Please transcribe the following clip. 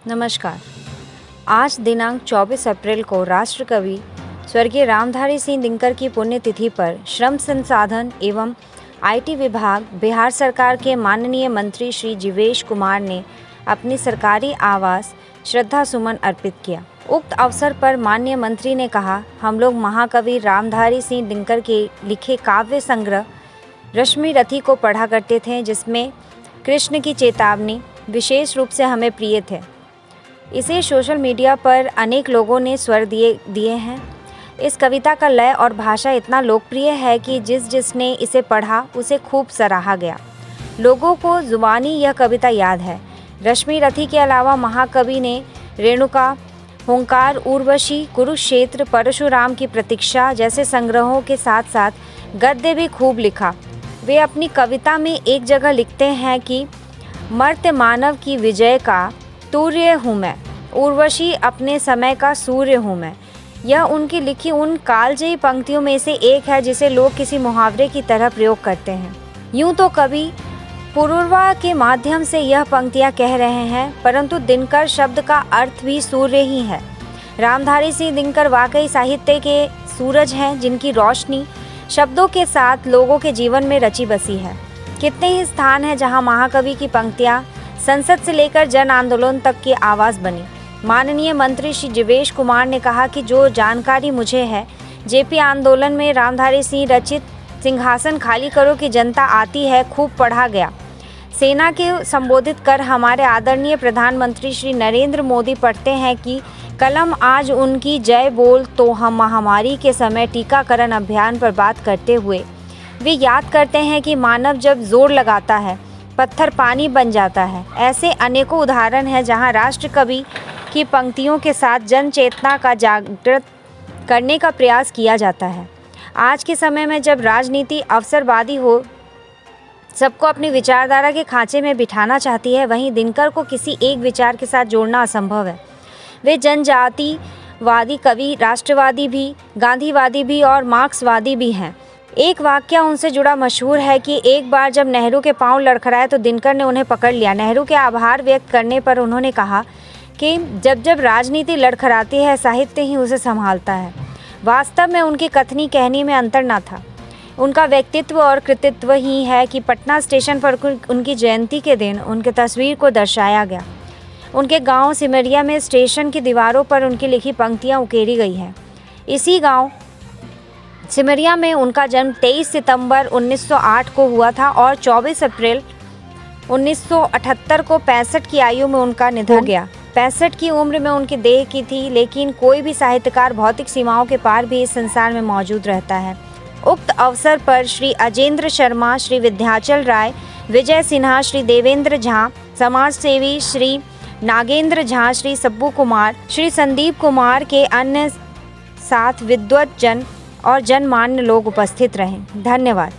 नमस्कार। आज दिनांक 24 अप्रैल को राष्ट्रकवि स्वर्गीय रामधारी सिंह दिनकर की पुण्यतिथि पर श्रम संसाधन एवं आईटी विभाग बिहार सरकार के माननीय मंत्री श्री जीवेश कुमार ने अपनी सरकारी आवास श्रद्धा सुमन अर्पित किया। उक्त अवसर पर माननीय मंत्री ने कहा, हम लोग महाकवि रामधारी सिंह दिनकर के लिखे काव्य संग्रह रश्मि रथी को पढ़ा करते थे, जिसमें कृष्ण की चेतावनी विशेष रूप से हमें प्रिय थे। इसे सोशल मीडिया पर अनेक लोगों ने स्वर दिए हैं। इस कविता का लय और भाषा इतना लोकप्रिय है कि जिसने इसे पढ़ा उसे खूब सराहा गया। लोगों को जुबानी यह कविता याद है। रश्मि रथी के अलावा महाकवि ने रेणुका, हुंकार, उर्वशी, कुरुक्षेत्र, परशुराम की प्रतीक्षा जैसे संग्रहों के साथ साथ गद्य भी खूब लिखा। वे अपनी कविता में एक जगह लिखते हैं कि मर्त्य मानव की विजय का तूर्य हूँ मैं, उर्वशी अपने समय का सूर्य हूँ मैं। यह उनकी लिखी उन कालजयी पंक्तियों में से एक है जिसे लोग किसी मुहावरे की तरह प्रयोग करते हैं। यूँ तो कवि पुरूरवा के माध्यम से यह पंक्तियाँ कह रहे हैं, परंतु दिनकर शब्द का अर्थ भी सूर्य ही है। रामधारी सिंह दिनकर वाकई साहित्य के सूरज हैं, जिनकी रोशनी शब्दों के साथ लोगों के जीवन में रची बसी है। कितने ही स्थान हैं जहाँ महाकवि की पंक्तियाँ संसद से लेकर जन आंदोलन तक की आवाज़ बनी। माननीय मंत्री श्री जीवेश कुमार ने कहा कि जो जानकारी मुझे है, जेपी आंदोलन में रामधारी सिंह रचित सिंहासन खाली करो की जनता आती है खूब पढ़ा गया। सेना के संबोधित कर हमारे आदरणीय प्रधानमंत्री श्री नरेंद्र मोदी पढ़ते हैं कि कलम आज उनकी जय बोल, तो हम महामारी के समय टीकाकरण अभियान पर बात करते हुए वे याद करते हैं कि मानव जब जोर लगाता है पत्थर पानी बन जाता है। ऐसे अनेकों उदाहरण हैं जहां राष्ट्रकवि की पंक्तियों के साथ जन चेतना का जागृत करने का प्रयास किया जाता है। आज के समय में जब राजनीति अवसरवादी हो, सबको अपनी विचारधारा के खांचे में बिठाना चाहती है, वहीं दिनकर को किसी एक विचार के साथ जोड़ना असंभव है। वे जनजातिवादी कवि, राष्ट्रवादी भी, गांधीवादी भी और मार्क्सवादी भी हैं। एक वाकया उनसे जुड़ा मशहूर है कि एक बार जब नेहरू के पांव लड़खड़ाए तो दिनकर ने उन्हें पकड़ लिया। नेहरू के आभार व्यक्त करने पर उन्होंने कहा कि जब जब राजनीति लड़खड़ाती है, साहित्य ही उसे संभालता है। वास्तव में उनकी कथनी कहनी में अंतर न था। उनका व्यक्तित्व और कृतित्व ही है कि पटना स्टेशन पर उनकी जयंती के दिन उनके तस्वीर को दर्शाया गया। उनके गांव सिमरिया में स्टेशन की दीवारों पर उनकी लिखी पंक्तियां उकेरी गई हैं। इसी गांव सिमरिया में उनका जन्म 23 सितंबर 1908 को हुआ था और 24 अप्रैल 1978 को 65 की आयु में उनका निधन हो गया। 65 की उम्र में उनकी देह की थी, लेकिन कोई भी साहित्यकार भौतिक सीमाओं के पार भी इस संसार में मौजूद रहता है। उक्त अवसर पर श्री अजेंद्र शर्मा, श्री विद्याचल राय, विजय सिन्हा, श्री देवेंद्र झा, समाज सेवी श्री नागेंद्र झा, श्री सब्बू कुमार, श्री संदीप कुमार के अन्य साथ विद्वत जन और जनमान्य लोग उपस्थित रहे। धन्यवाद।